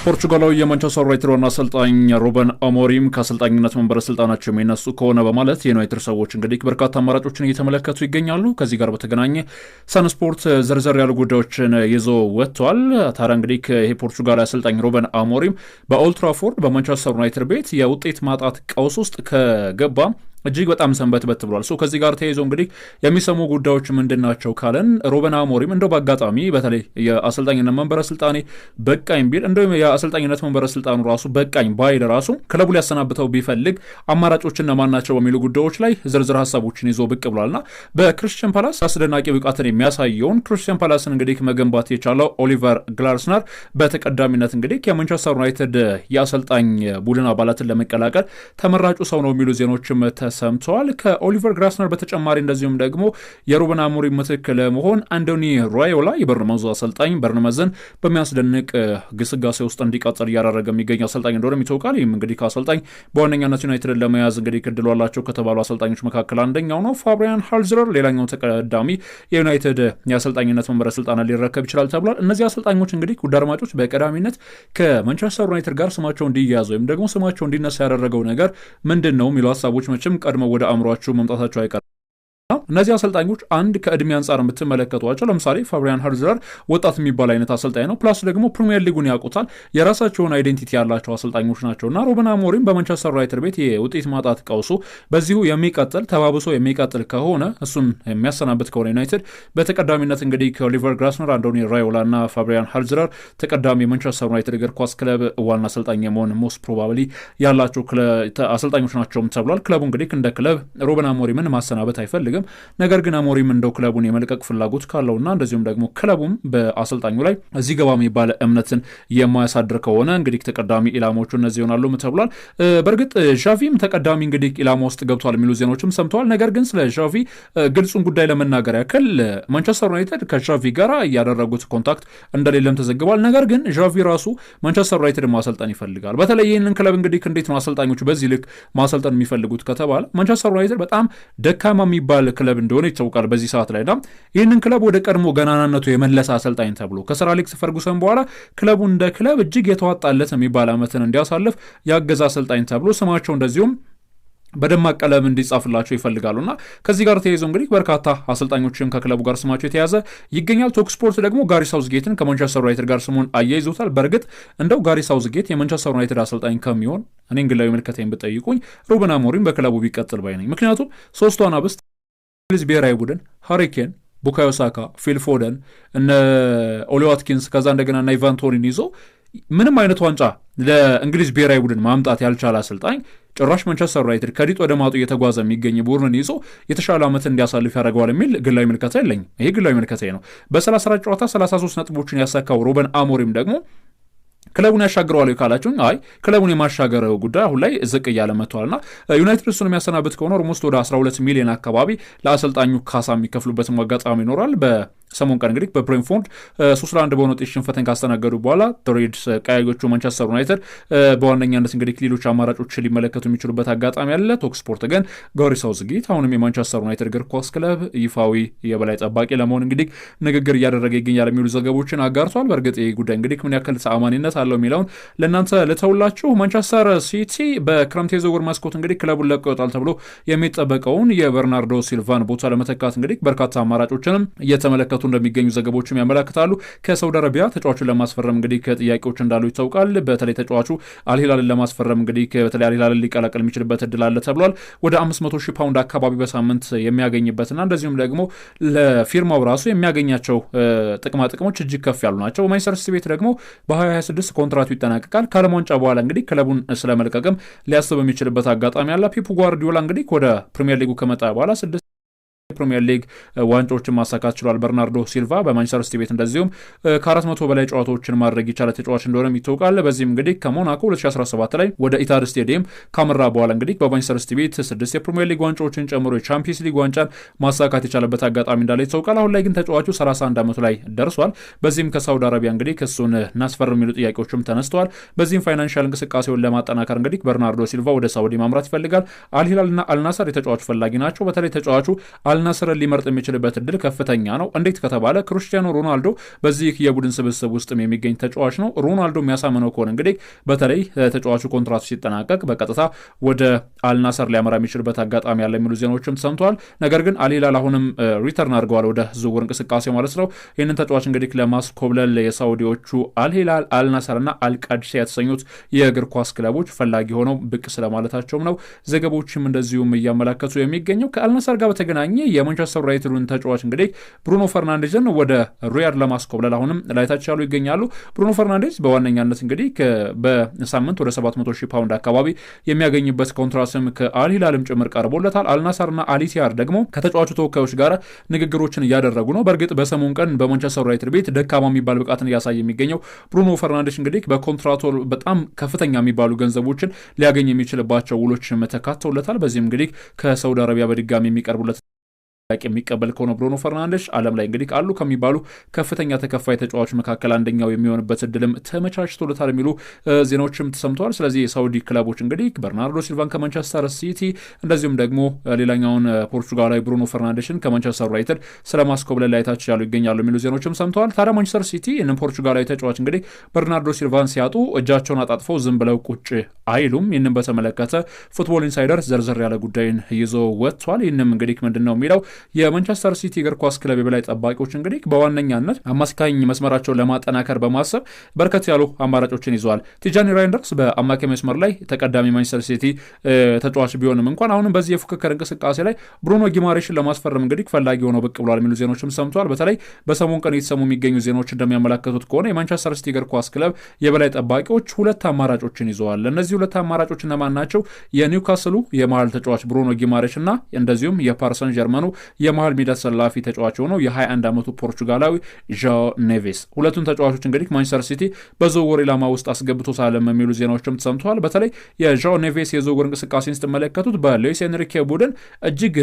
ፖርቹጋላዊ የማንቸስተር ዩናይትድ ዋና አሰልጣኝ ሩበን አሞሪም ከአሰልጣኝነት መንበረ ስልጣናቸው የሚነሱ ከሆነ በማለት የዩናይትድ ሰዎች እንግዲህ በርካታ አማራጮችን እየተመለከቱ ይገኛሉ። ከዚህ ጋር በተገናኘ ሰን ስፖርት ዘርዘር ያሉ ጉዳዮችን ይዞ ወጥቷል። ታዲያ እንግዲህ ይሄ ፖርቹጋላዊ አሰልጣኝ ሩበን አሞሪም በኦልድ ትራፎርድ በማንቸስተር ዩናይትድ ቤት የውጤት ማጣት ቀውስ ውስጥ ከገባ እጅግ በጣም ሰንበትበት ብሏል። ከዚህ ጋር ተያይዞ እንግዲህ የሚሰሙ ጉዳዮች ምንድናቸው ካለን ሩበን አሞሪም እንደው በአጋጣሚ በተለይ የአሰልጣኝነት መንበረ ስልጣኔ በቃኝ ቢል እንደውም የአሰልጣኝነት መንበረ ስልጣኑ ራሱ በቃኝ ባይል ራሱ ክለቡ ሊያሰናብተው ቢፈልግ አማራጮችን እነማን ናቸው በሚሉ ጉዳዮች ላይ ዝርዝር ሀሳቦችን ይዞ ብቅ ብሏልና በክሪስታል ፓላስ አስደናቂ ብቃትን የሚያሳየውን ክሪስታል ፓላስን እንግዲህ መገንባት የቻለው ኦሊቨር ግላስነር በተቀዳሚነት እንግዲህ የማንቸስተር ዩናይትድ የአሰልጣኝ ቡድን አባላትን ለመቀላቀል ተመራጩ ሰው ነው የሚሉ ዜናዎችም ሰምተዋል። ከኦሊቨር ግላስነር በተጨማሪ እንደዚሁም ደግሞ የሩበን አሞሪም ምትክ ለመሆን አንቶኒ ራዮላ የበርንማውዝ አሰልጣኝ በርንማውዝን በሚያስደንቅ ግስጋሴ ውስጥ እንዲቀጥል እያደረገ የሚገኝ አሰልጣኝ እንደሆነም ይታወቃል። ይህም እንግዲህ ከአሰልጣኝ በዋነኛነት ዩናይትድን ለመያዝ እንግዲህ እድሉ አላቸው ከተባሉ አሰልጣኞች መካከል አንደኛው ነው። ፋብሪያን ሃልዝለር ሌላኛው ተቀዳሚ የዩናይትድ የአሰልጣኝነት መንበረ ስልጣን ሊረከብ ይችላል ተብሏል። እነዚህ አሰልጣኞች እንግዲህ ውድ አድማጮች በቀዳሚነት ከማንቸስተር ዩናይትድ ጋር ስማቸው እንዲያያዝ ወይም ደግሞ ስማቸው እንዲነሳ ያደረገው ነገር ምንድን ነው የሚሉ ሀሳቦች መቼም ቀድመው ወደ አእምሯችሁ መምጣታቸው አይቀርም። እነዚህ አሰልጣኞች አንድ ከእድሜ አንጻር የምትመለከቷቸው ለምሳሌ ፋብሪያን ሃልዝለር ወጣት የሚባል አይነት አሰልጣኝ ነው። ፕላስ ደግሞ ፕሪሚየር ሊጉን ያውቁታል። የራሳቸውን አይዴንቲቲ ያላቸው አሰልጣኞች ናቸው እና ሩበን አሞሪም በማንቸስተር ዩናይትድ ቤት የውጤት ማጣት ቀውሱ በዚሁ የሚቀጥል ተባብሶ የሚቀጥል ከሆነ እሱን የሚያሰናብት ከሆነ ዩናይትድ በተቀዳሚነት እንግዲህ ከኦሊቨር ግላስነር፣ አንቶኒ ራዮላ እና ፋብሪያን ሃልዝለር ተቀዳሚ የማንቸስተር ዩናይትድ እግር ኳስ ክለብ ዋና አሰልጣኝ የመሆን ሞስት ፕሮባብሊ ያላቸው አሰልጣኞች ናቸውም ተብሏል። ክለቡ እንግዲህ እንደ ክለብ ሩበን አሞሪምን ማሰናበት አይፈልግም። ነገር ግን አሞሪም እንደው ክለቡን የመልቀቅ ፍላጎት ካለውና እንደዚሁም ደግሞ ክለቡም በአሰልጣኙ ላይ እዚህ ገባ የሚባል እምነትን የማያሳድር ከሆነ እንግዲህ ተቀዳሚ ኢላማዎቹ እነዚህ ይሆናሉ ተብሏል። በእርግጥ ዣቪም ተቀዳሚ እንግዲህ ኢላማ ውስጥ ገብቷል የሚሉ ዜናዎችም ሰምተዋል። ነገር ግን ስለ ዣቪ ግልጹን ጉዳይ ለመናገር ያክል ማንቸስተር ዩናይትድ ከዣቪ ጋር ያደረጉት ኮንታክት እንደሌለም ተዘግቧል። ነገር ግን ዣቪ ራሱ ማንቸስተር ዩናይትድ ማሰልጠን ይፈልጋል። በተለይ ይህንን ክለብ እንግዲህ እንዴት ነው አሰልጣኞቹ በዚህ ልክ ማሰልጠን የሚፈልጉት ከተባለ ማንቸስተር ዩናይትድ በጣም ደካማ የሚባል ክለብ እንደሆነ ይታወቃል በዚህ ሰዓት ላይ። ይህንን ክለብ ወደ ቀድሞ ገናናነቱ የመለሰ አሰልጣኝ ተብሎ ከሰር አሌክስ ፈርጉሰን በኋላ ክለቡ እንደ ክለብ እጅግ የተዋጣለት የሚባል ዓመትን እንዲያሳልፍ ያገዛ አሰልጣኝ ተብሎ ስማቸው እንደዚሁም በደማቅ ቀለም እንዲጻፍላቸው ይፈልጋሉና ከዚህ ጋር ተያይዞ እንግዲህ በርካታ አሰልጣኞችም ከክለቡ ጋር ስማቸው የተያዘ ይገኛል። ቶክ ስፖርት ደግሞ ጋሪ ሳውዝጌትን ከማንቸስተር ዩናይትድ ጋር ስሙን አያይዞታል። በእርግጥ እንደው ጋሪ ሳውዝጌት የማንቸስተር ዩናይትድ አሰልጣኝ ከሚሆን እኔ ግላዊ ምልከታዬን ብጠይቁኝ ሩበን አሞሪም በክለቡ ቢቀጥል ባይ ነኝ። ምክንያቱም ሶስቱ አናብስት እንግሊዝ ብሔራዊ ቡድን ሃሪኬን፣ ቡካዮ ሳካ፣ ፊል ፎደን፣ እነ ኦሊ ዋትኪንስ ከዛ እንደገና እና ኢቫን ቶኒን ይዞ ምንም አይነት ዋንጫ ለእንግሊዝ ብሔራዊ ቡድን ማምጣት ያልቻለ አሰልጣኝ ጭራሽ ማንቸስተር ዩናይትድ ከዲጥ ወደ ማጡ እየተጓዘ የሚገኝ ቡድንን ይዞ የተሻለ ዓመት እንዲያሳልፍ ያደርገዋል የሚል ግላዊ ምልከታ የለኝም። ይሄ ግላዊ ምልከታ ነው። በ34 ጨዋታ 33 ነጥቦችን ያሳካው ሩበን አሞሪም ደግሞ ክለቡን ያሻግረዋል ካላችሁ አይ ክለቡን የማሻገር ጉዳይ አሁን ላይ ዝቅ እያለ መጥቷልና ዩናይትድ እሱን የሚያሰናብት ከሆነ ኦልሞስት ወደ 12 ሚሊዮን አካባቢ ለአሰልጣኙ ካሳ የሚከፍሉበትም አጋጣሚ ይኖራል። ሰሞን ቀን እንግዲህ በብሬንትፎርድ 3-1 በሆነ ውጤት ሽንፈትን ካስተናገዱ በኋላ ሬድስ ቀያዮቹ ማንቸስተር ዩናይትድ በዋነኛነት እንግዲህ ሌሎች አማራጮች ሊመለከቱ የሚችሉበት አጋጣሚ አለ። ቶክ ስፖርት ግን ጋሪ ሳውዝጌት አሁንም የማንቸስተር ዩናይትድ እግር ኳስ ክለብ ይፋዊ የበላይ ጠባቂ ለመሆን እንግዲህ ንግግር እያደረገ ይገኛል የሚሉ ዘገቦችን አጋርቷል። በእርግጥ ይህ ጉዳይ እንግዲህ ምን ያክል ተአማኒነት አለው የሚለውን ለእናንተ ልተውላችሁ። ማንቸስተር ሲቲ በክረምት የዝውውር መስኮት እንግዲህ ክለቡን ለቆ ይወጣል ተብሎ የሚጠበቀውን የበርናርዶ ሲልቫን ቦታ ለመተካት እንግዲህ በርካታ አማራጮችንም እየተመለከቱ እንደሚገኙ ዘገቦችም ያመለክታሉ። ከሳውዲ አረቢያ ተጫዋቹን ለማስፈረም እንግዲህ ከጥያቄዎች እንዳሉ ይታወቃል። በተለይ ተጫዋቹ አልሂላልን ለማስፈረም እንግዲህ በተለይ አልሂላልን ሊቀላቀል የሚችልበት እድል አለ ተብሏል። ወደ 500,000 ፓውንድ አካባቢ በሳምንት የሚያገኝበትና እንደዚሁም ደግሞ ለፊርማው ራሱ የሚያገኛቸው ጥቅማ ጥቅሞች እጅግ ከፍ ያሉ ናቸው። በማንቸስተር ሲቲ ቤት ደግሞ በ2026 ኮንትራቱ ይጠናቀቃል። ከዓለም ዋንጫ በኋላ እንግዲህ ክለቡን ስለመልቀቅም ሊያስብ የሚችልበት አጋጣሚ አለ። ፔፕ ጓርዲዮላ እንግዲህ ወደ ፕሪሚየር ሊጉ ከመጣ በኋላ 6 ፕሪሚየር ሊግ ዋንጫዎችን ማሳካት ችሏል። በርናርዶ ሲልቫ በማንቸስተር ሲቲ ቤት እንደዚሁም ከ400 በላይ ጨዋታዎችን ማድረግ የቻለ ተጫዋች እንደሆነ ይታወቃል። በዚህም እንግዲህ ከሞናኮ 2017 ላይ ወደ ኢታድ ስቴዲየም ካመራ በኋላ እንግዲህ በማንቸስተር ሲቲ ቤት 6 የፕሪሚየር ሊግ ዋንጫዎችን ጨምሮ የቻምፒየንስ ሊግ ዋንጫን ማሳካት የቻለበት አጋጣሚ እንዳለ ይታወቃል። አሁን ላይ ግን ተጫዋቹ 31 ዓመቱ ላይ ደርሷል። በዚህም ከሳውዲ አረቢያ እንግዲህ እሱን እናስፈርም የሚሉ ጥያቄዎችም ተነስተዋል። በዚህም ፋይናንሻል እንቅስቃሴውን ለማጠናከር እንግዲህ በርናርዶ ሲልቫ ወደ ሳውዲ ማምራት ይፈልጋል። አልሂላልና አልናሰር የተጫዋቹ ፈላጊ ናቸው። በተለይ ተጫዋቹ አልናስርን ሊመርጥ የሚችልበት እድል ከፍተኛ ነው። እንዴት ከተባለ ክርስቲያኖ ሮናልዶ በዚህ የቡድን ስብስብ ውስጥም የሚገኝ ተጫዋች ነው። ሮናልዶ የሚያሳምነው ከሆነ እንግዲህ በተለይ ተጫዋቹ ኮንትራቱ ሲጠናቀቅ በቀጥታ ወደ አልናስር ሊያመራ የሚችልበት አጋጣሚ ያለ የሚሉ ዜናዎችም ተሰምተዋል። ነገር ግን አልሂላል አሁንም ሪተርን አድርገዋል ወደ ዝውውር እንቅስቃሴ ማለት ነው። ይህንን ተጫዋች እንግዲህ ለማስኮብለል የሳውዲዎቹ አልሂላል፣ አልናስርና አልቃድሲያ የተሰኙት የእግር ኳስ ክለቦች ፈላጊ ሆነው ብቅ ስለማለታቸውም ነው ዘገቦችም እንደዚሁም እያመላከቱ የሚገኘው። ከአልናስር ጋር በተገናኘ የማንቸስተር ዩናይትዱን ተጫዋች እንግዲህ ብሩኖ ፈርናንዴዝን ወደ ሪያድ ለማስኮብለል አሁንም ላይታች ያሉ ይገኛሉ። ብሩኖ ፈርናንዴዝ በዋነኛነት እንግዲህ በሳምንት ወደ 700,000 ፓውንድ አካባቢ የሚያገኝበት ኮንትራትም ከአልሂላልም ጭምር ቀርቦለታል። አልናስርና አልኢቲሃድ ደግሞ ከተጫዋቹ ተወካዮች ጋር ንግግሮችን እያደረጉ ነው። በእርግጥ በሰሞኑ ቀን በማንቸስተር ዩናይትድ ቤት ደካማ የሚባል ብቃትን እያሳየ የሚገኘው ብሩኖ ፈርናንዴዝ እንግዲህ በኮንትራቱ በጣም ከፍተኛ የሚባሉ ገንዘቦችን ሊያገኝ የሚችልባቸው ውሎች ተካተውለታል። በዚህም እንግዲህ ከሳውዲ አረቢያ በድጋሚ የሚቀርቡለት የሚቀበል ከሆነ ብሩኖ ፈርናንዴዝ ዓለም ላይ እንግዲህ አሉ ከሚባሉ ከፍተኛ ተከፋይ ተጫዋች መካከል አንደኛው የሚሆንበት እድልም ተመቻችቶለታል የሚሉ ዜናዎችም ተሰምተዋል። ስለዚህ የሳውዲ ክለቦች እንግዲህ በርናርዶ ሲልቫን ከማንቸስተር ሲቲ እንደዚሁም ደግሞ ሌላኛውን ፖርቹጋላዊ ብሩኖ ፈርናንዴዝን ከማንቸስተር ዩናይትድ ስለማስኮብለል ላይታች ያሉ ይገኛሉ የሚሉ ዜናዎችም ሰምተዋል። ታዲያ ማንቸስተር ሲቲ ይህንን ፖርቹጋላዊ ተጫዋች እንግዲህ በርናርዶ ሲልቫን ሲያጡ እጃቸውን አጣጥፈው ዝም ብለው ቁጭ አይሉም። ይህንን በተመለከተ ፉትቦል ኢንሳይደር ዘርዘር ያለ ጉዳይን ይዞ ወጥቷል። ይህንም እንግዲህ ምንድን ነው የሚለው የማንቸስተር ሲቲ እግር ኳስ ክለብ የበላይ ጠባቂዎች እንግዲህ በዋነኛነት አማካኝ መስመራቸውን ለማጠናከር በማሰብ በርከት ያሉ አማራጮችን ይዘዋል። ቲጃኒ ራይንደርስ በአማካኝ መስመር ላይ ተቀዳሚ ማንቸስተር ሲቲ ተጫዋች ቢሆንም እንኳን አሁንም በዚህ የፉክክር እንቅስቃሴ ላይ ብሩኖ ጊማሬሽን ለማስፈረም እንግዲህ ፈላጊ ሆነው ብቅ ብሏል የሚሉ ዜናዎችም ሰምተዋል። በተለይ በሰሞኑ ቀን የተሰሙ የሚገኙ ዜናዎች እንደሚያመላክቱት ከሆነ የማንቸስተር ሲቲ እግር ኳስ ክለብ የበላይ ጠባቂዎች ሁለት አማራጮችን ይዘዋል። እነዚህ ሁለት አማራጮች እነማን ናቸው? የኒውካስሉ የመሃል ተጫዋች ብሩኖ ጊማሬሽ እና እንደዚሁም የፓሪሰን ጀርመኑ የመሃል ሜዳ ተሰላፊ ተጫዋች ሆነው የ21 ዓመቱ ፖርቹጋላዊ ዣኦ ኔቬስ። ሁለቱን ተጫዋቾች እንግዲህ ማንቸስተር ሲቲ በዝውውር ኢላማ ውስጥ አስገብቶታል የሚሉ ዜናዎችም ተሰምተዋል። በተለይ የዣኦ ኔቬስ የዝውውር እንቅስቃሴን ስትመለከቱት በሉዊስ ኤንሪኬ ቡድን እጅግ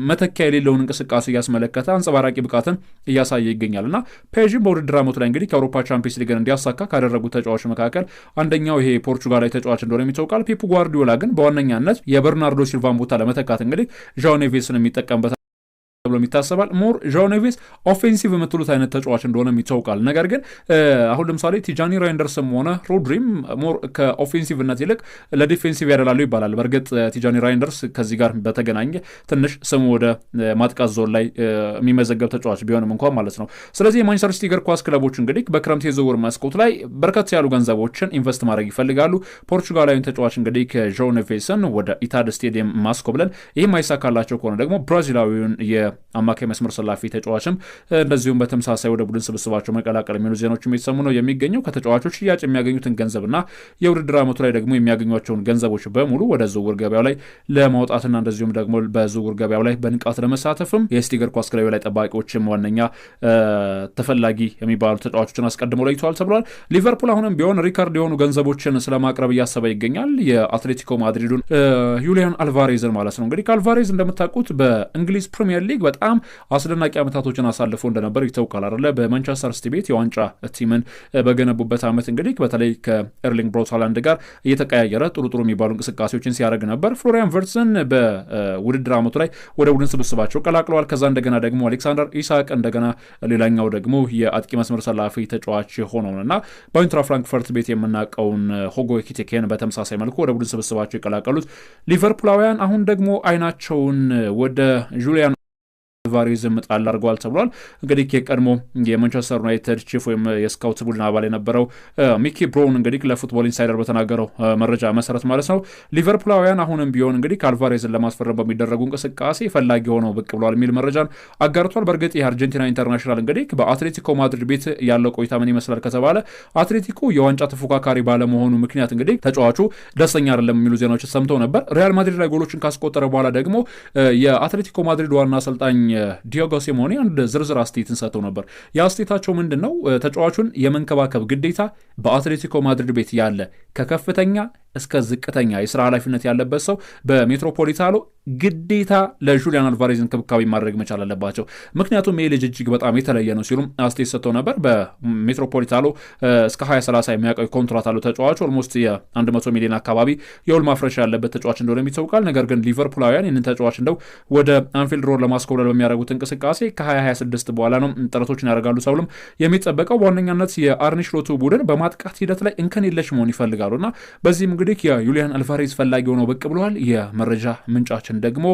መተኪያ የሌለውን እንቅስቃሴ እያስመለከተ አንጸባራቂ ብቃትን እያሳየ ይገኛል እና ፔዥም በውድድር ዓመቱ ላይ እንግዲህ ከአውሮፓ ቻምፒየንስ ሊግን እንዲያሳካ ካደረጉት ተጫዋች መካከል አንደኛው ይሄ ፖርቹጋላዊ ተጫዋች እንደሆነ ይታወቃል። ፔፕ ጓርዲዮላ ግን በዋነኛነት የበርናርዶ ሲልቫን ቦታ ለመተካት እንግዲህ ዣኦ ኔቬስን የሚጠቀምበት ብሎ ይታሰባል። ሞር ዣኦ ኔቬስ ኦፌንሲቭ የምትሉት አይነት ተጫዋች እንደሆነ ይታወቃል። ነገር ግን አሁን ለምሳሌ ቲጃኒ ራይንደርስም ሆነ ሮድሪም ሞር ከኦፌንሲቭነት ይልቅ ለዲፌንሲቭ ያደላሉ ይባላል። በእርግጥ ቲጃኒ ራይንደርስ ከዚህ ጋር በተገናኘ ትንሽ ስሙ ወደ ማጥቃት ዞን ላይ የሚመዘገብ ተጫዋች ቢሆንም እንኳን ማለት ነው። ስለዚህ የማንቸስተር ሲቲ እግር ኳስ ክለቦች እንግዲህ በክረምት የዝውውር መስኮት ላይ በርከት ያሉ ገንዘቦችን ኢንቨስት ማድረግ ይፈልጋሉ። ፖርቹጋላዊን ተጫዋች እንግዲህ ከዣኦ ኔቬስን ወደ ኢታድ ስቴዲየም ማስኮብለል፣ ይህም አይሳካላቸው ከሆነ ደግሞ ብራዚላዊውን አማካይ መስመር ሰላፊ ተጫዋችም እንደዚሁም በተመሳሳይ ወደ ቡድን ስብስባቸው መቀላቀል የሚሉ ዜናዎች የሚሰሙ ነው የሚገኘው። ከተጫዋቾች ሽያጭ የሚያገኙትን ገንዘብና የውድድር ዓመቱ ላይ ደግሞ የሚያገኟቸውን ገንዘቦች በሙሉ ወደ ዝውውር ገበያው ላይ ለማውጣትና እንደዚሁም ደግሞ በዝውውር ገበያው ላይ በንቃት ለመሳተፍም የሲቲ እግር ኳስ ክለብ ላይ ጠባቂዎችም ዋነኛ ተፈላጊ የሚባሉ ተጫዋቾችን አስቀድመው ለይተዋል ተብሏል። ሊቨርፑል አሁንም ቢሆን ሪካርድ የሆኑ ገንዘቦችን ስለማቅረብ እያሰበ ይገኛል። የአትሌቲኮ ማድሪዱን ዩሊያን አልቫሬዝን ማለት ነው። እንግዲህ አልቫሬዝ እንደምታውቁት በእንግሊዝ ፕሪሚየር ሊግ በጣም አስደናቂ ዓመታቶችን አሳልፎ እንደነበር ይታወቃል አይደለ? በማንቸስተር ሲቲ ቤት የዋንጫ ቲምን በገነቡበት ዓመት እንግዲህ በተለይ ከኤርሊንግ ብራውት ሃላንድ ጋር እየተቀያየረ ጥሩ የሚባሉ እንቅስቃሴዎችን ሲያደርግ ነበር። ፍሎሪያን ቨርትስን በውድድር ዓመቱ ላይ ወደ ቡድን ስብስባቸው ቀላቅለዋል። ከዛ እንደገና ደግሞ አሌክሳንደር ኢሳቅ እንደገና ሌላኛው ደግሞ የአጥቂ መስመር ሰላፊ ተጫዋች ሆነውና በኢንትራ ፍራንክፈርት ቤት የምናውቀውን ሆጎ ኤኪቲኬን በተመሳሳይ መልኩ ወደ ቡድን ስብስባቸው የቀላቀሉት ሊቨርፑላውያን አሁን ደግሞ አይናቸውን ወደ ጁሊያን አልቫሬዝም ጣል አድርገዋል ተብሏል። እንግዲህ የቀድሞ የማንቸስተር ዩናይትድ ቺፍ ወይም የስካውት ቡድን አባል የነበረው ሚኪ ብራውን እንግዲህ ለፉትቦል ኢንሳይደር በተናገረው መረጃ መሰረት ማለት ነው ሊቨርፑላውያን አሁንም ቢሆን እንግዲህ አልቫሬዝን ለማስፈረም በሚደረጉ እንቅስቃሴ ፈላጊ ሆነው ብቅ ብሏል የሚል መረጃን አጋርቷል። በእርግጥ የአርጀንቲና ኢንተርናሽናል እንግዲህ በአትሌቲኮ ማድሪድ ቤት ያለው ቆይታ ምን ይመስላል ከተባለ አትሌቲኮ የዋንጫ ተፎካካሪ ባለመሆኑ ምክንያት እንግዲህ ተጫዋቹ ደስተኛ አይደለም የሚሉ ዜናዎች ሰምተው ነበር። ሪያል ማድሪድ ላይ ጎሎችን ካስቆጠረ በኋላ ደግሞ የአትሌቲኮ ማድሪድ ዋና አሰልጣኝ ዲዮጎ ሲሞኔ አንድ ዝርዝር አስተያየትን ሰጥተው ነበር። የአስተያየታቸው ምንድን ነው? ተጫዋቹን የመንከባከብ ግዴታ በአትሌቲኮ ማድሪድ ቤት ያለ ከከፍተኛ እስከ ዝቅተኛ የስራ ኃላፊነት ያለበት ሰው በሜትሮፖሊታኖ ግዴታ ለጁሊያን አልቫሬዝ እንክብካቤ ማድረግ መቻል አለባቸው። ምክንያቱም ይህ ልጅ እጅግ በጣም የተለየ ነው ሲሉም አስተያየት ሰጥተው ነበር። በሜትሮፖሊታኖ እስከ 2030 የሚያውቀው ኮንትራት አለው ተጫዋቹ። ኦልሞስት የ100 ሚሊዮን አካባቢ የውል ማፍረሻ ያለበት ተጫዋች እንደሆነ ይታወቃል። ነገር ግን ሊቨርፑላውያን ይህንን ተጫዋች እንደው ወደ አንፊልድ ሮድ ለማስኮብለል በሚያደርጉት እንቅስቃሴ ከ2026 በኋላ ነው ጥረቶችን ያደርጋሉ ተብሎም የሚጠበቀው። በዋነኛነት የአርኔ ስሎቱ ቡድን በማጥቃት ሂደት ላይ እንከን የለሽ መሆን ይፈልጋሉና በዚህም እንግዲህ የዩሊያን አልቫሬዝ ፈላጊ ሆነው ብቅ ብለዋል። የመረጃ ምንጫችን ደግሞ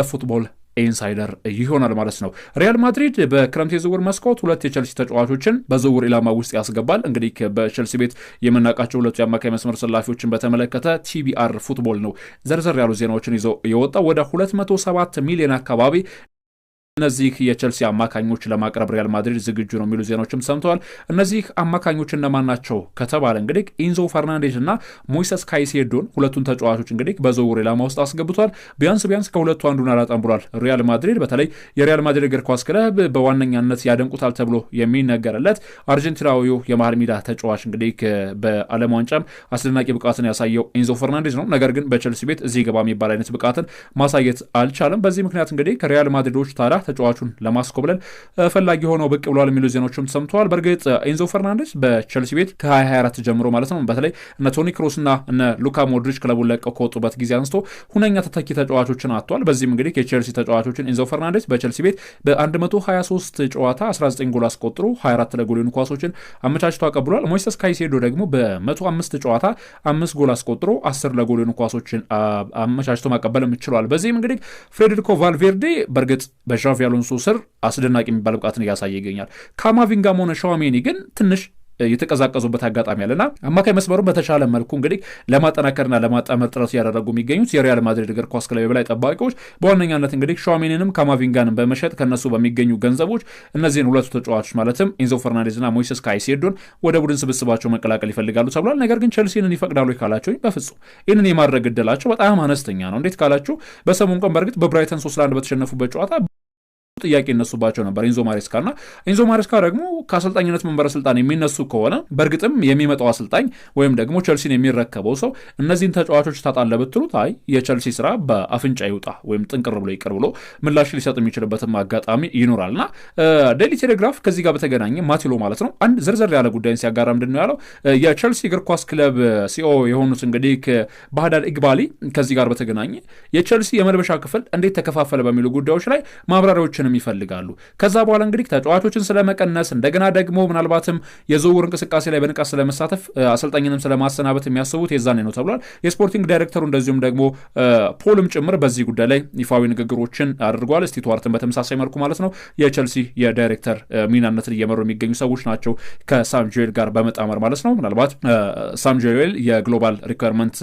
ፉትቦል ኢንሳይደር ይሆናል ማለት ነው። ሪያል ማድሪድ በክረምት የዝውውር መስኮት 2 የቸልሲ ተጫዋቾችን በዝውውር ኢላማ ውስጥ ያስገባል። እንግዲህ በቸልሲ ቤት የምናውቃቸው 2 የአማካይ መስመር ሰላፊዎችን በተመለከተ ቲቢአር ፉትቦል ነው ዘርዘር ያሉ ዜናዎችን ይዘው የወጣው። ወደ 207 ሚሊዮን አካባቢ እነዚህ የቸልሲ አማካኞች ለማቅረብ ሪያል ማድሪድ ዝግጁ ነው የሚሉ ዜናዎችም ሰምተዋል። እነዚህ አማካኞች እነማን ናቸው ከተባለ እንግዲህ ኢንዞ ፈርናንዴዝ እና ሞይሰስ ካይሴዶን ሁለቱን ተጫዋቾች እንግዲህ በዝውውር ኢላማ ውስጥ አስገብቷል። ቢያንስ ከሁለቱ አንዱን አላጣም ብሏል ሪያል ማድሪድ። በተለይ የሪያል ማድሪድ እግር ኳስ ክለብ በዋነኛነት ያደንቁታል ተብሎ የሚነገርለት አርጀንቲናዊው የመሃል ሜዳ ተጫዋች እንግዲህ በዓለም ዋንጫም አስደናቂ ብቃትን ያሳየው ኢንዞ ፈርናንዴዝ ነው። ነገር ግን በቸልሲ ቤት እዚህ ገባ የሚባል አይነት ብቃትን ማሳየት አልቻለም። በዚህ ምክንያት እንግዲህ ከሪያል ማድሪዶች ታዲያ ተጫዋቹን ለማስኮብለል ፈላጊ ሆነው ብቅ ብሏል የሚሉ ዜናዎችም ሰምተዋል። በእርግጥ ኢንዞ ፈርናንዴዝ በቸልሲ ቤት ከ2024 ጀምሮ ማለት ነው በተለይ እነ ቶኒ ክሮስ እና እነ ሉካ ሞድሪች ክለቡን ለቀው ከወጡበት ጊዜ አንስቶ ሁነኛ ተተኪ ተጫዋቾችን አጥቷል። በዚህም እንግዲህ የቸልሲ ተጫዋቾችን ኢንዞ ፈርናንዴዝ በቸልሲ ቤት በ123 ጨዋታ 19 ጎል አስቆጥሮ 24 ለጎል የሆኑ ኳሶችን አመቻችቶ አቀብሏል። ሞይሰስ ካይሴዶ ደግሞ በ105 ጨዋታ 5 ጎል አስቆጥሮ 10 ለጎል የሆኑ ኳሶችን አመቻችቶ ማቀበልም ችሏል። በዚህም እንግዲህ ፍሬድሪኮ ቫልቬርዴ በእርግጥ በዣቪ አሎንሶ ስር አስደናቂ የሚባል ብቃትን እያሳየ ይገኛል። ካማቪንጋም ሆነ ሻዋሜኒ ግን ትንሽ የተቀዛቀዙበት አጋጣሚ ያለና አማካይ መስመሩን በተሻለ መልኩ እንግዲህ ለማጠናከርና ለማጣመር ጥረት እያደረጉ የሚገኙት የሪያል ማድሪድ እግር ኳስ ክለብ የበላይ ጠባቂዎች በዋነኛነት እንግዲህ ሻዋሜኒንም ካማቪንጋንም በመሸጥ ከነሱ በሚገኙ ገንዘቦች እነዚህን ሁለቱ ተጫዋቾች ማለትም ኢንዞ ፈርናንዴዝና ሞይሰስ ካይሴዶን ወደ ቡድን ስብስባቸው መቀላቀል ይፈልጋሉ ተብሏል። ነገር ግን ቸልሲንን ይፈቅዳሉ ካላቸው በፍጹም ይህንን የማድረግ እድላቸው በጣም አነስተኛ ነው። እንዴት ካላችሁ በሰሞኑ ቀን በእርግጥ በብራይተን 3-1 በተሸነፉበት ጨዋታ ጥያቄ ይነሱባቸው ነበር ኢንዞ ማሬስካና ኢንዞ ማሬስካ ደግሞ ከአሰልጣኝነት መንበረ ስልጣን የሚነሱ ከሆነ በእርግጥም የሚመጣው አሰልጣኝ ወይም ደግሞ ቸልሲን የሚረከበው ሰው እነዚህን ተጫዋቾች ታጣለ ብትሉት አይ የቸልሲ ስራ በአፍንጫ ይውጣ ወይም ጥንቅር ብሎ ይቅር ብሎ ምላሽ ሊሰጥ የሚችልበትም አጋጣሚ ይኖራልና ዴይሊ ቴሌግራፍ ከዚህ ጋር በተገናኘ ማቲሎ ማለት ነው አንድ ዝርዝር ያለ ጉዳይን ሲያጋራ ምንድነው ያለው የቸልሲ እግር ኳስ ክለብ ሲኦ የሆኑት እንግዲህ ባህዳር ኢግባሊ ከዚህ ጋር በተገናኘ የቸልሲ የመልበሻ ክፍል እንዴት ተከፋፈለ በሚሉ ጉዳዮች ላይ ማብራሪያዎችን ይፈልጋሉ። ከዛ በኋላ እንግዲህ ተጫዋቾችን ስለመቀነስ እንደገና ደግሞ ምናልባትም የዝውውር እንቅስቃሴ ላይ በንቃት ስለመሳተፍ አሰልጣኝንም ስለማሰናበት የሚያስቡት የዛኔ ነው ተብሏል። የስፖርቲንግ ዳይሬክተሩ እንደዚሁም ደግሞ ፖልም ጭምር በዚህ ጉዳይ ላይ ይፋዊ ንግግሮችን አድርጓል። ስቲትዋርትን በተመሳሳይ መልኩ ማለት ነው የቸልሲ የዳይሬክተር ሚናነትን እየመሩ የሚገኙ ሰዎች ናቸው ከሳም ጆኤል ጋር በመጣመር ማለት ነው። ምናልባት ሳም ጆኤል የግሎባል ሪኳየርመንት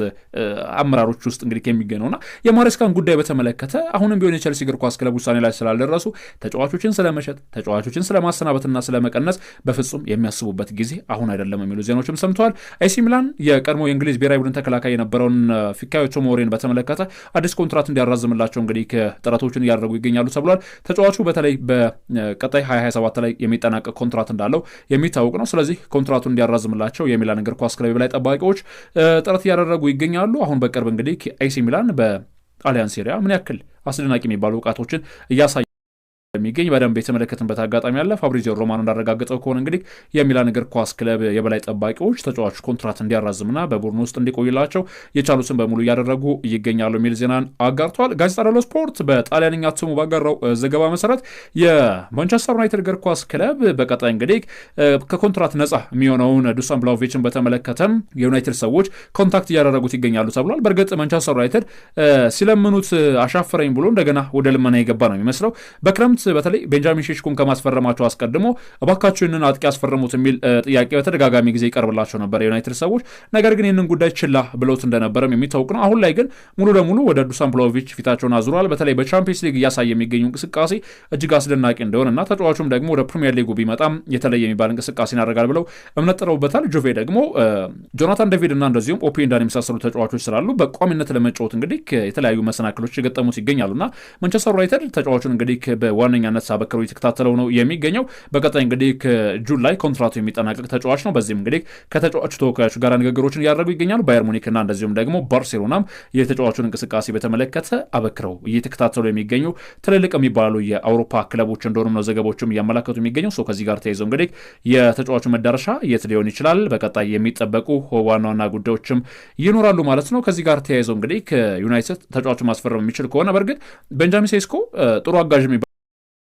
አመራሮች ውስጥ እንግዲህ የሚገኘውና የማሬስካን ጉዳይ በተመለከተ አሁንም ቢሆን የቸልሲ እግር ኳስ ክለብ ውሳኔ ላይ ስላልደረሱ ተጫዋቾችን ስለመሸጥ ተጫዋቾችን ስለማሰናበትና ስለመቀነስ በፍጹም የሚያስቡበት ጊዜ አሁን አይደለም የሚሉ ዜናዎችም ሰምተዋል። ኤሲ ሚላን የቀድሞ የእንግሊዝ ብሔራዊ ቡድን ተከላካይ የነበረውን ፊካዮ ቶሞሪን በተመለከተ አዲስ ኮንትራት እንዲያራዝምላቸው እንግዲህ ጥረቶችን እያደረጉ ይገኛሉ ተብሏል። ተጫዋቹ በተለይ በቀጣይ 2027 ላይ የሚጠናቀቅ ኮንትራት እንዳለው የሚታወቅ ነው። ስለዚህ ኮንትራቱን እንዲያራዝምላቸው የሚላን እግር ኳስ ክለብ ላይ ጠባቂዎች ጥረት እያደረጉ ይገኛሉ። አሁን በቅርብ እንግዲህ ኤሲ ሚላን በጣሊያን ሴሪያ ምን ያክል አስደናቂ የሚባሉ ብቃቶችን እያሳየ የሚገኝ በደንብ የተመለከትንበት አጋጣሚ ያለ ፋብሪዚዮ ሮማኖ እንዳረጋገጠው ከሆነ እንግዲህ የሚላን እግር ኳስ ክለብ የበላይ ጠባቂዎች ተጫዋቹ ኮንትራት እንዲያራዝምና በቡድኑ ውስጥ እንዲቆይላቸው የቻሉትን በሙሉ እያደረጉ ይገኛሉ የሚል ዜናን አጋርተዋል። ጋዜጣ ዴሎ ስፖርት በጣሊያንኛ እትሙ ባጋራው ዘገባ መሰረት የማንቸስተር ዩናይትድ እግር ኳስ ክለብ በቀጣይ እንግዲህ ከኮንትራት ነጻ የሚሆነውን ዱሳን ብላሆቪችን በተመለከተም የዩናይትድ ሰዎች ኮንታክት እያደረጉት ይገኛሉ ተብሏል። በእርግጥ ማንቸስተር ዩናይትድ ሲለምኑት አሻፈረኝ ብሎ እንደገና ወደ ልመና የገባ ነው የሚመስለው። በክረምት በተለይ ቤንጃሚን ሼሽኮን ከማስፈረማቸው አስቀድሞ እባካችሁ ይህንን አጥቂ ያስፈረሙት የሚል ጥያቄ በተደጋጋሚ ጊዜ ይቀርብላቸው ነበር የዩናይትድ ሰዎች። ነገር ግን ይህንን ጉዳይ ችላ ብለውት እንደነበረም የሚታወቅ ነው። አሁን ላይ ግን ሙሉ ለሙሉ ወደ ዱሳን ብላሆቪች ፊታቸውን አዙረዋል። በተለይ በቻምፒየንስ ሊግ እያሳየ የሚገኙ እንቅስቃሴ እጅግ አስደናቂ እንደሆነና ተጫዋቹም ደግሞ ወደ ፕሪሚየር ሊጉ ቢመጣም የተለየ የሚባል እንቅስቃሴን ያደርጋል ብለው እምነት ጥለውበታል። ጁቬ ደግሞ ጆናታን ዴቪድ እና እንደዚሁም ኦፔንዳን የመሳሰሉ ተጫዋቾች ስላሉ በቋሚነት ለመጫወት እንግዲህ የተለያዩ መሰናክሎች የገጠሙት ይገኛሉና ማንቸስተር ዩናይትድ ተጫዋቹን እንግዲህ በዋና በዋነኛነት አበክሮ የተከታተለው ነው የሚገኘው። በቀጣይ እንግዲህ ከጁን ላይ ኮንትራቱ የሚጠናቀቅ ተጫዋች ነው። በዚህም እንግዲህ ከተጫዋቹ ተወካዮች ጋር ንግግሮችን እያደረጉ ይገኛሉ። ባየር ሙኒክና እንደዚሁም ደግሞ ባርሴሎናም የተጫዋቹን እንቅስቃሴ በተመለከተ አበክረው እየተከታተሉ የሚገኙ ትልልቅ የሚባሉ የአውሮፓ ክለቦች እንደሆኑ ነው ዘገቦችም እያመላከቱ የሚገኘው። ከዚህ ጋር ተያይዘው እንግዲህ የተጫዋቹ መዳረሻ የት ሊሆን ይችላል፣ በቀጣይ የሚጠበቁ ዋና ዋና ጉዳዮችም ይኖራሉ ማለት ነው። ከዚህ ጋር ተያይዘው እንግዲህ ከዩናይትድ ተጫዋቹ ማስፈረም የሚችል ከሆነ በእርግጥ ቤንጃሚን ሴስኮ ጥሩ አጋዥ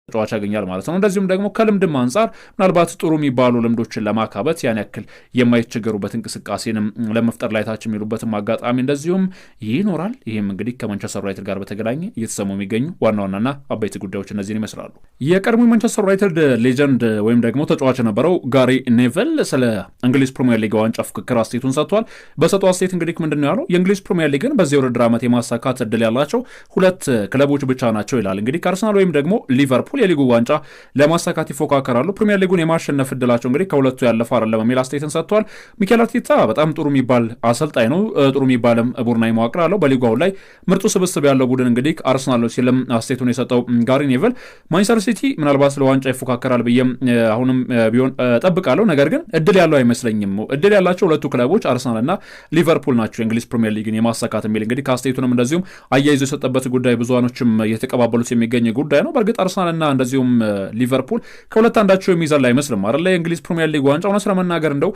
ተጫዋች ያገኛል ማለት ነው። እንደዚሁም ደግሞ ከልምድም አንጻር ምናልባት ጥሩ የሚባሉ ልምዶችን ለማካበት ያን ያክል የማይቸገሩበት እንቅስቃሴንም ለመፍጠር ላይ ታች የሚሉበትም አጋጣሚ እንደዚሁም ይኖራል። ይህም እንግዲህ ከማንቸስተር ዩናይትድ ጋር በተገናኘ እየተሰሙ የሚገኙ ዋና ዋናና አበይት ጉዳዮች እነዚህን ይመስላሉ። የቀድሞ ማንቸስተር ዩናይትድ ሌጀንድ ወይም ደግሞ ተጫዋች የነበረው ጋሪ ኔቨል ስለ እንግሊዝ ፕሪሚየር ሊግ ዋንጫ ፍክክር አስተያየቱን ሰጥቷል። በሰጠው አስተያየት እንግዲህ ምንድነው ያለው? የእንግሊዝ ፕሪሚየር ሊግን በዚህ ውድድር ዓመት የማሳካት እድል ያላቸው 2 ክለቦች ብቻ ናቸው ይላል። እንግዲህ ከአርሰናል ወይም ደግሞ ሊቨርፑል የሊጉ ዋንጫ ለማሳካት ይፎካከራሉ። ፕሪሚየር ሊጉን የማሸነፍ እድላቸው እንግዲህ ከሁለቱ ያለፈ አይደለም የሚል አስተያየትን ሰጥቷል። ሚኬል አርቴታ በጣም ጥሩ የሚባል አሰልጣኝ ነው። ጥሩ የሚባልም ቡድናዊ መዋቅር አለው። በሊጉ አሁን ላይ ምርጡ ስብስብ ያለው ቡድን እንግዲህ አርሰናል ነው ሲልም አስተያየቱን የሰጠው ጋሪ ኔቨል ማንቸስተር ሲቲ ምናልባት ለዋንጫ ይፎካከራል ብዬም አሁንም ቢሆን ጠብቃለሁ፣ ነገር ግን እድል ያለው አይመስለኝም። እድል ያላቸው ሁለቱ ክለቦች አርሰናል እና ሊቨርፑል ናቸው የእንግሊዝ ፕሪሚየር ሊግን የማሳካት የሚል እንግዲህ ከአስተያየቱንም እንደዚሁም አያይዞ የሰጠበት ጉዳይ ብዙኖችም የተቀባበሉት የሚገኝ ጉዳይ ነው። በእርግጥ አርሰናልና እንደዚሁም ሊቨርፑል ከሁለት አንዳቸው የሚዘል አይመስልም አይደል? የእንግሊዝ ፕሪሚየር ሊግ ዋንጫ እውነት ለመናገር እንደው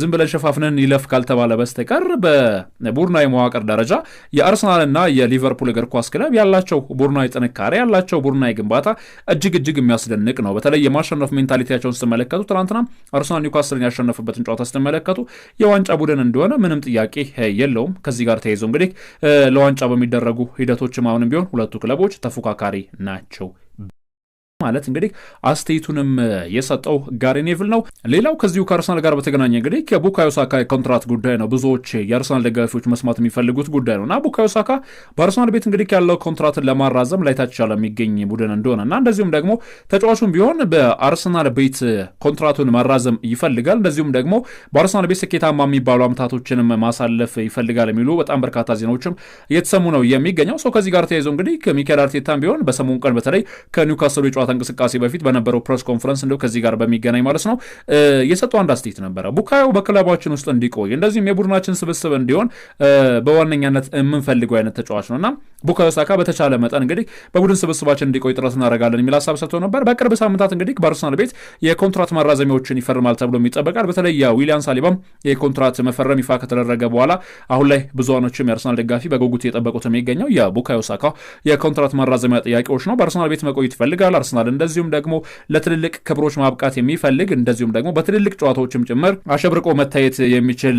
ዝም ብለን ሸፋፍነን ይለፍ ካልተባለ በስተቀር በቡድናዊ መዋቅር ደረጃ የአርሰናልና የሊቨርፑል እግር ኳስ ክለብ ያላቸው ቡድናዊ ጥንካሬ ያላቸው ቡድናዊ ግንባታ እጅግ የሚያስደንቅ ነው። በተለይ የማሸነፍ ሜንታሊቲያቸውን ስትመለከቱ ትናንትና አርሰናል ኒውካስልን ያሸነፈበትን ጨዋታ ስትመለከቱ የዋንጫ ቡድን እንደሆነ ምንም ጥያቄ የለውም። ከዚህ ጋር ተያይዞ እንግዲህ ለዋንጫ በሚደረጉ ሂደቶችም አሁንም ቢሆን ሁለቱ ክለቦች ተፎካካሪ ናቸው ማለት እንግዲህ አስተያየቱንም የሰጠው ጋሪ ኔቭል ነው። ሌላው ከዚሁ ከአርሰናል ጋር በተገናኘ እንግዲህ ከቡካዮ ሳካ ኮንትራት ጉዳይ ነው ብዙዎች የአርሰናል ደጋፊዎች መስማት የሚፈልጉት ጉዳይ ነውና ቡካዮ ሳካ በአርሰናል ቤት እንግዲህ ያለው ኮንትራትን ለማራዘም ላይታች ያለ የሚገኝ ቡድን እንደሆነና እንደዚሁም ደግሞ ተጫዋቹም ቢሆን በአርሰናል ቤት ኮንትራቱን ማራዘም ይፈልጋል። እንደዚሁም ደግሞ በአርሰናል ቤት ስኬታማ የሚባሉ አመታቶችንም ማሳለፍ ይፈልጋል የሚሉ በጣም በርካታ ዜናዎችም እየተሰሙ ነው የሚገኘው። ከዚህ ጋር ተያይዞ እንግዲህ ከሚኬል አርቴታም ቢሆን በሰሞኑ ቀን በተለይ ከኒውካስል እንቅስቃሴ በፊት በነበረው ፕሬስ ኮንፈረንስ እንደው ከዚህ ጋር በሚገናኝ ማለት ነው የሰጠው አንድ አስተያየት ነበረ። ቡካዮ በክለባችን ውስጥ እንዲቆይ እንደዚሁም የቡድናችን ስብስብ እንዲሆን በዋነኛነት የምንፈልገው አይነት ተጫዋች ነውና ቡካዮ ሳካ በተቻለ መጠን እንግዲህ በቡድን ስብስባችን እንዲቆይ ጥረት እናደርጋለን የሚል ሀሳብ ሰጥቶ ነበር። በቅርብ ሳምንታት እንግዲህ በአርሰናል ቤት የኮንትራት ማራዘሚያዎችን ይፈርማል ተብሎ ይጠበቃል። በተለይ ዊሊያን ሳሊባም የኮንትራት መፈረም ይፋ ከተደረገ በኋላ አሁን ላይ ብዙዎችም የአርሰናል ደጋፊ በጉጉት የጠበቁት የሚገኘው የቡካዮ ሳካ የኮንትራት ማራዘሚያ ጥያቄዎች ነው። በአርሰናል ቤት መቆየት ይፈልጋል አርሰናል እንደዚሁም ደግሞ ለትልልቅ ክብሮች ማብቃት የሚፈልግ እንደዚሁም ደግሞ በትልልቅ ጨዋታዎችም ጭምር አሸብርቆ መታየት የሚችል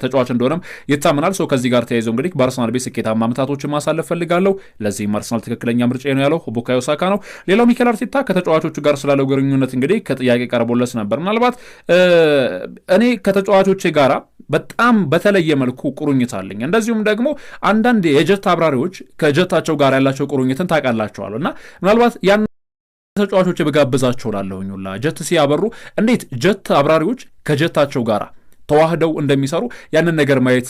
ተጫዋች እንደሆነም ይታመናል። ከዚህ ጋር ተያይዞ እንግዲህ በአርሰናል ቤት ስኬታማ ዓመታቶችን ማሳለፍ ፈልጋለሁ፣ ለዚህም አርሰናል ትክክለኛ ምርጫ ነው ያለው ቡካዮ ሳካ ነው። ሌላው ሚኬል አርቴታ ከተጫዋቾቹ ጋር ስላለው ግንኙነት እንግዲህ ከጥያቄ ቀርቦለት ነበር። ምናልባት እኔ ከተጫዋቾቼ ጋራ በጣም በተለየ መልኩ ቁርኝት አለኝ፣ እንደዚሁም ደግሞ አንዳንድ የጀት አብራሪዎች ከጀታቸው ጋር ያላቸው ቁርኝትን ታውቃላቸዋል እና ምናልባት ያን ተጫዋቾች በጋብዛቸው ላለሁኝ ሁላ ጀት ሲያበሩ እንዴት ጀት አብራሪዎች ከጀታቸው ጋር ተዋህደው እንደሚሰሩ ያንን ነገር ማየት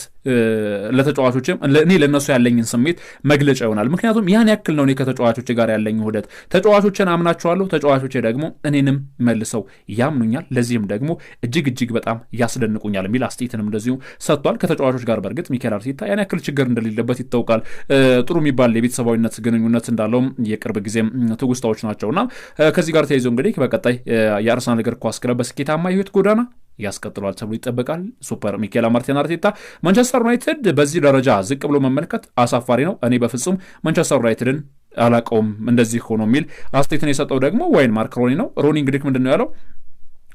ለተጫዋቾችም እኔ ለነሱ ያለኝን ስሜት መግለጫ ይሆናል። ምክንያቱም ያን ያክል ነው እኔ ከተጫዋቾች ጋር ያለኝ ውህደት። ተጫዋቾችን አምናቸዋለሁ፣ ተጫዋቾች ደግሞ እኔንም መልሰው ያምኑኛል፣ ለዚህም ደግሞ እጅግ በጣም ያስደንቁኛል የሚል አስተያየትንም እንደዚሁ ሰጥቷል። ከተጫዋቾች ጋር በእርግጥ ሚኬል አርቴታ ያን ያክል ችግር እንደሌለበት ይታወቃል። ጥሩ የሚባል የቤተሰባዊነት ግንኙነት እንዳለውም የቅርብ ጊዜም ትውስታዎች ናቸውና ከዚህ ጋር ተያይዞ እንግዲህ በቀጣይ የአርሰናል እግር ኳስ ክለብ በስኬታማ የህይወት ጎዳና ያስቀጥሏል ተብሎ ይጠበቃል። ሱፐር ሚኬል አርቴታ ማንቸስተር ዩናይትድ በዚህ ደረጃ ዝቅ ብሎ መመልከት አሳፋሪ ነው። እኔ በፍጹም ማንቸስተር ዩናይትድን አላቀውም እንደዚህ ሆኖ የሚል አስተያየትን የሰጠው ደግሞ ዋይን ማርክ ሮኒ ነው። ሮኒ እንግዲህ ምንድነው ያለው?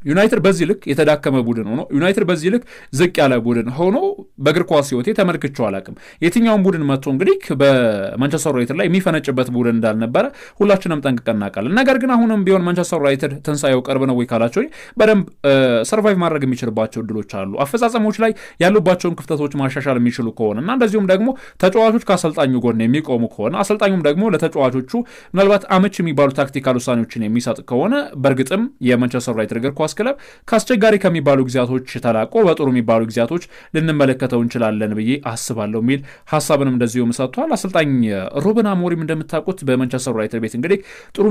ዩናይትድ በዚህ ልክ የተዳከመ ቡድን ሆኖ ዩናይትድ በዚህ ልክ ዝቅ ያለ ቡድን ሆኖ በእግር ኳስ ህይወቴ ተመልክቼው አላውቅም። የትኛውን ቡድን መጥቶ እንግዲህ በማንቸስተር ዩናይትድ ላይ የሚፈነጭበት ቡድን እንዳልነበረ ሁላችንም ጠንቅቀን እናውቃለን። ነገር ግን አሁንም ቢሆን ማንቸስተር ዩናይትድ ትንሳኤው ቅርብ ነው ወይ ካላቸው በደንብ ሰርቫይቭ ማድረግ የሚችልባቸው እድሎች አሉ። አፈጻጸሞች ላይ ያሉባቸውን ክፍተቶች ማሻሻል የሚችሉ ከሆነ እና እንደዚሁም ደግሞ ተጫዋቾች ከአሰልጣኙ ጎን የሚቆሙ ከሆነ አሰልጣኙም ደግሞ ለተጫዋቾቹ ምናልባት አመች የሚባሉ ታክቲካል ውሳኔዎችን የሚሰጥ ከሆነ በእርግጥም የማንቸስተር ዩናይትድ እግር ኳስ ክለብ ከአስቸጋሪ ከሚባሉ ጊዜያቶች ተላቆ በጥሩ የሚባሉ ጊዜያቶች ልንመለከተው እንችላለን ብዬ አስባለሁ የሚል ሀሳብንም እንደዚሁ ሰጥቷል። አሰልጣኝ ሩበን አሞሪም እንደምታውቁት በማንቸስተር ዩናይትድ ቤት እንግዲህ ጥሩ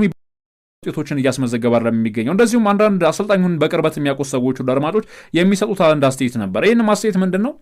ውጤቶችን እያስመዘገበ አይደለም የሚገኘው። እንደዚሁም አንዳንድ አሰልጣኙን በቅርበት የሚያውቁ ሰዎች ሁሉ አድማጮች የሚሰጡት አንድ አስተያየት ነበር። ይህን አስተያየት ምንድነው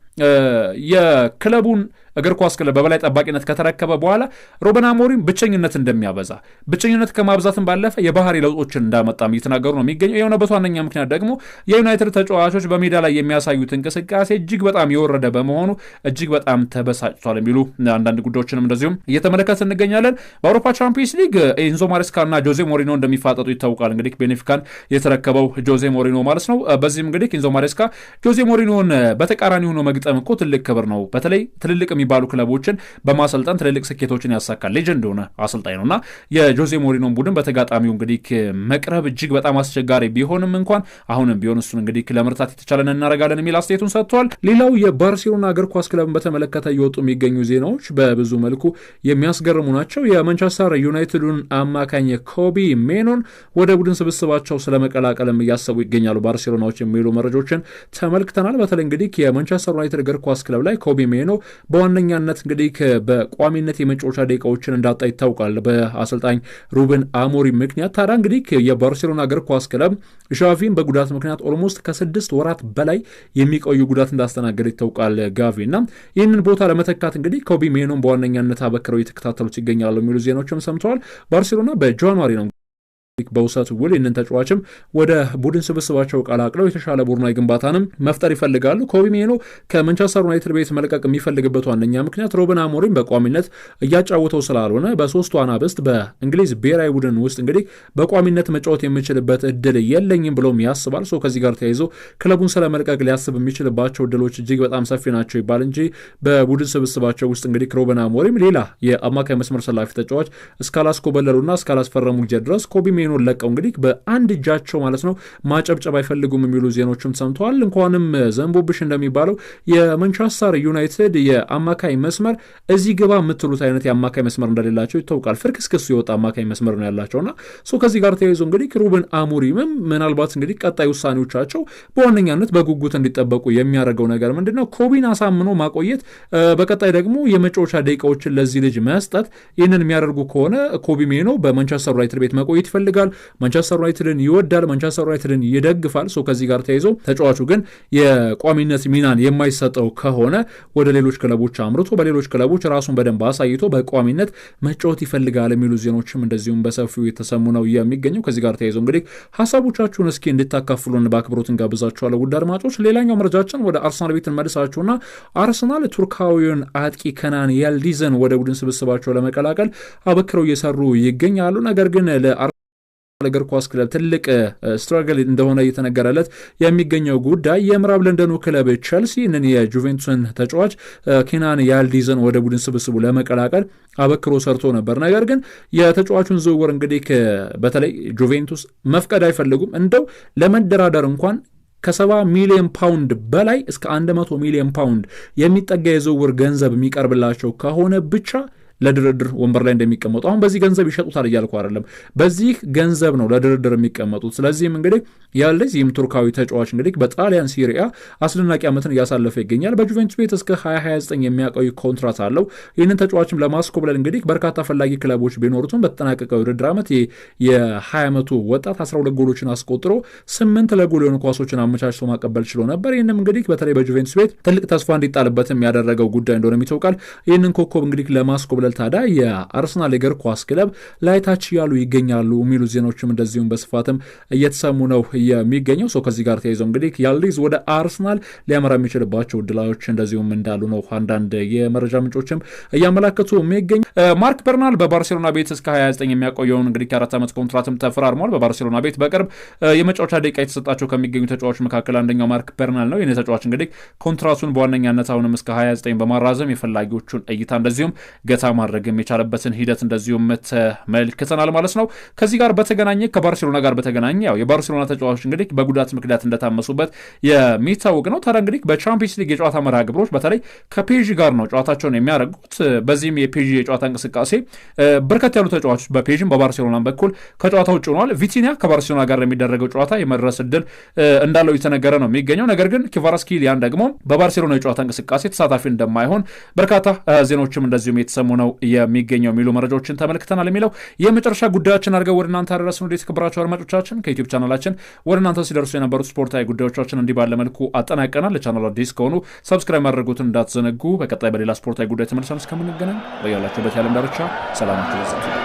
የክለቡን እግር ኳስ ክለብ በበላይ ጠባቂነት ከተረከበ በኋላ ሩበን አሞሪም ብቸኝነት እንደሚያበዛ ብቸኝነት ከማብዛትም ባለፈ የባህሪ ለውጦችን እንዳመጣም እየተናገሩ ነው የሚገኘው። የሆነበት ዋነኛ ምክንያት ደግሞ የዩናይትድ ተጫዋቾች በሜዳ ላይ የሚያሳዩት እንቅስቃሴ እጅግ በጣም የወረደ በመሆኑ እጅግ በጣም ተበሳጭቷል የሚሉ አንዳንድ ጉዳዮችንም እንደዚሁም እየተመለከት እንገኛለን። በአውሮፓ ቻምፒየንስ ሊግ ኢንዞ ማሬስካ እና ጆዜ ሞሪኖ እንደሚፋጠጡ ይታወቃል። እንግዲህ ቤኔፊካን የተረከበው ጆዜ ሞሪኖ ማለት ነው። በዚህም እንግዲህ ኢንዞ ማሬስካ ጆዜ ሞሪኖን በተቃራኒ ሆኖ መግጠም እኮ ትልቅ ክብር ነው። በተለይ ትልልቅ ባሉ ክለቦችን በማሰልጠን ትልልቅ ስኬቶችን ያሳካል ሌጀንድ ሆነ አሰልጣኝ ነውና የጆዜ ሞሪኖን ቡድን በተጋጣሚው እንግዲህ መቅረብ እጅግ በጣም አስቸጋሪ ቢሆንም እንኳን አሁንም ቢሆን እሱን እንግዲህ ለመርታት የተቻለን እናደርጋለን የሚል አስተያየቱን ሰጥቷል። ሌላው የባርሴሎና እግር ኳስ ክለብን በተመለከተ እየወጡ የሚገኙ ዜናዎች በብዙ መልኩ የሚያስገርሙ ናቸው። የማንቸስተር ዩናይትዱን አማካኝ ኮቢ ሜኖን ወደ ቡድን ስብስባቸው ስለመቀላቀልም እያሰቡ ይገኛሉ ባርሴሎናዎች የሚሉ መረጃዎችን ተመልክተናል። በተለይ እንግዲህ የማንቸስተር ዩናይትድ እግር ኳስ ክለብ ላይ ኮቢ ሜኖ በዋነኛነት እንግዲህ በቋሚነት የመጫወቻ ደቂቃዎችን እንዳጣ ይታወቃል በአሰልጣኝ ሩበን አሞሪም ምክንያት። ታዲያ እንግዲህ የባርሴሎና እግር ኳስ ክለብ ዣቪን በጉዳት ምክንያት ኦልሞስት ከ6 ወራት በላይ የሚቆዩ ጉዳት እንዳስተናገደ ይታወቃል ጋቪ እና ይህንን ቦታ ለመተካት እንግዲህ ኮቢ ሜኖን በዋነኛነት አበክረው እየተከታተሉት ይገኛሉ የሚሉ ዜናዎችም ሰምተዋል። ባርሴሎና በጃንዋሪ ነው በውሰት ውል ይህንን ተጫዋችም ወደ ቡድን ስብስባቸው ቀላቅለው የተሻለ ቡድናዊ ግንባታንም መፍጠር ይፈልጋሉ። ኮቢ ሜኖ ከማንቸስተር ዩናይትድ ቤት መልቀቅ የሚፈልግበት ዋነኛ ምክንያት ሩበን አሞሪም በቋሚነት እያጫወተው ስላልሆነ በሶስቱ አናብስት በእንግሊዝ ብሔራዊ ቡድን ውስጥ እንግዲህ በቋሚነት መጫወት የሚችልበት እድል የለኝም ብሎም ያስባል። ከዚህ ጋር ተያይዞ ክለቡን ስለመልቀቅ ሊያስብ የሚችልባቸው እድሎች እጅግ በጣም ሰፊ ናቸው ይባል እንጂ በቡድን ስብስባቸው ውስጥ እንግዲህ ሩበን አሞሪም ሌላ የአማካይ መስመር ሰላፊ ተጫዋች እስካላስኮበለሉና እስካላስፈረሙ ጊዜ ድረስ ኮቢ ሜኖ ለቀው እንግዲህ በአንድ እጃቸው ማለት ነው ማጨብጨብ አይፈልጉም የሚሉ ዜናዎችም ሰምተዋል። እንኳንም ዘንቦብሽ እንደሚባለው የማንቸስተር ዩናይትድ የአማካይ መስመር እዚህ ግባ የምትሉት አይነት የአማካይ መስመር እንደሌላቸው ይታወቃል። ፍርክስክሱ የወጣ አማካይ መስመር ነው ያላቸውና ከዚህ ጋር ተያይዞ እንግዲህ ሩበን አሞሪምም ምናልባት እንግዲህ ቀጣይ ውሳኔዎቻቸው በዋነኛነት በጉጉት እንዲጠበቁ የሚያደርገው ነገር ምንድነው ኮቢን አሳምኖ ማቆየት፣ በቀጣይ ደግሞ የመጫወቻ ደቂቃዎችን ለዚህ ልጅ መስጠት። ይህንን የሚያደርጉ ከሆነ ኮቢ ሜኖ በማንቸስተር ዩናይትድ ቤት መቆየት ይፈልጋል። ማንቸስተር ዩናይትድን ይወዳል፣ ማንቸስተር ዩናይትድን ይደግፋል። ከዚህ ጋር ተያይዞ ተጫዋቹ ግን የቋሚነት ሚናን የማይሰጠው ከሆነ ወደ ሌሎች ክለቦች አምርቶ በሌሎች ክለቦች ራሱን በደንብ አሳይቶ በቋሚነት መጫወት ይፈልጋል የሚሉ ዜናዎችም እንደዚሁም በሰፊው የተሰሙ ነው የሚገኘው። ከዚህ ጋር ተያይዞ እንግዲህ ሀሳቦቻችሁን እስኪ እንድታካፍሉን በአክብሮት እንጋብዛችኋለን ውድ አድማጮች። ሌላኛው መረጃችን ወደ አርሰናል ቤት እንመልሳችሁና አርሰናል ቱርካዊውን አጥቂ ከናን ያልዲዝን ወደ ቡድን ስብስባቸው ለመቀላቀል አበክረው እየሰሩ ይገኛሉ። ነገር ግን እግር ኳስ ክለብ ትልቅ ስትራግል እንደሆነ እየተነገረለት የሚገኘው ጉዳይ የምዕራብ ለንደኑ ክለብ ቸልሲ እነን የጁቬንቱስን ተጫዋች ኬናን ያልዲዝን ወደ ቡድን ስብስቡ ለመቀላቀል አበክሮ ሰርቶ ነበር። ነገር ግን የተጫዋቹን ዝውውር እንግዲህ በተለይ ጁቬንቱስ መፍቀድ አይፈልጉም። እንደው ለመደራደር እንኳን ከ70 ሚሊዮን ፓውንድ በላይ እስከ 100 ሚሊዮን ፓውንድ የሚጠጋ የዝውውር ገንዘብ የሚቀርብላቸው ከሆነ ብቻ ለድርድር ወንበር ላይ እንደሚቀመጡ አሁን በዚህ ገንዘብ ይሸጡታል እያልኩ አይደለም፣ በዚህ ገንዘብ ነው ለድርድር የሚቀመጡት። ስለዚህም እንግዲህ ያለዚህም ቱርካዊ ተጫዋች እንግዲህ በጣሊያን ሲሪያ አስደናቂ ዓመትን እያሳለፈ ይገኛል። በጁቬንቱስ ቤት እስከ 2029 የሚያቆይ ኮንትራት አለው። ይህንን ተጫዋችም ለማስኮብለል እንግዲህ በርካታ ፈላጊ ክለቦች ቢኖሩትም በተጠናቀቀው ውድድር ዓመት የ20 ዓመቱ ወጣት 12 ጎሎችን አስቆጥሮ 8 ለጎል የሆኑ ኳሶችን አመቻችቶ ማቀበል ችሎ ነበር። ይህንም እንግዲህ በተለይ በጁቬንቱስ ቤት ትልቅ ተስፋ እንዲጣልበትም ያደረገው ጉዳይ እንደሆነ ይታወቃል። ይህንን ኮከብ እንግዲህ ለማስኮብለል ታዲያ የአርሰናል እግር ኳስ ክለብ ላይታች ያሉ ይገኛሉ የሚሉ ዜናዎችም እንደዚሁም በስፋትም እየተሰሙ ነው የሚገኘው። ከዚህ ጋር ተያይዘው እንግዲህ ያልዲዝ ወደ አርሰናል ሊያመራ የሚችልባቸው እድሎች እንደዚሁም እንዳሉ ነው አንዳንድ የመረጃ ምንጮችም እያመላከቱ የሚገኝ። ማርክ በርናል በባርሴሎና ቤት እስከ 29 የሚያቆየውን እንግዲህ የ4 ዓመት ኮንትራትም ተፈራርሟል። በባርሴሎና ቤት በቅርብ የመጫወቻ ደቂቃ የተሰጣቸው ከሚገኙ ተጫዋቾች መካከል አንደኛው ማርክ በርናል ነው። ይህን ተጫዋች እንግዲህ ኮንትራቱን በዋነኛነት አሁንም እስከ 29 በማራዘም የፈላጊዎቹን እይታ እንደዚሁም ገታ ማድረግ የሚቻልበትን ሂደት እንደዚሁም ተመልክተናል ማለት ነው። ከዚህ ጋር በተገናኘ ከባርሴሎና ጋር በተገናኘ ያው የባርሴሎና ተጫዋቾች እንግዲህ በጉዳት ምክንያት እንደታመሱበት የሚታወቅ ነው። ታዲያ እንግዲህ በቻምፒየንስ ሊግ የጨዋታ መርሃ ግብሮች በተለይ ከፔዥ ጋር ነው ጨዋታቸውን የሚያደርጉት። በዚህም የፔዥ የጨዋታ እንቅስቃሴ በርከት ያሉ ተጫዋቾች በፔዥም በባርሴሎና በኩል ከጨዋታ ውጭ ሆነዋል። ቪቲኒያ ከባርሴሎና ጋር የሚደረገው ጨዋታ የመድረስ እድል እንዳለው የተነገረ ነው የሚገኘው። ነገር ግን ኪቫራትስኬሊያን ደግሞ በባርሴሎና የጨዋታ እንቅስቃሴ ተሳታፊ እንደማይሆን በርካታ ዜናዎችም እንደዚሁም የተሰሙ ነው ነው የሚገኘው የሚሉ መረጃዎችን ተመልክተናል የሚለው የመጨረሻ ጉዳያችን አድርገው ወደ እናንተ አደረስን። ወደ የተከበራችሁ አድማጮቻችን ከዩቲዩብ ቻናላችን ወደ እናንተ ሲደርሱ የነበሩት ስፖርታዊ ጉዳዮቻችን እንዲህ ባለ መልኩ አጠናቀናል። ለቻናሉ አዲስ ከሆኑ ሰብስክራይብ ማድረጉትን እንዳትዘነጉ። በቀጣይ በሌላ ስፖርታዊ ጉዳይ ተመልሰን እስከምንገናኝ በያላችሁበት የዓለም ዳርቻ ሰላማችሁ ይብዛ።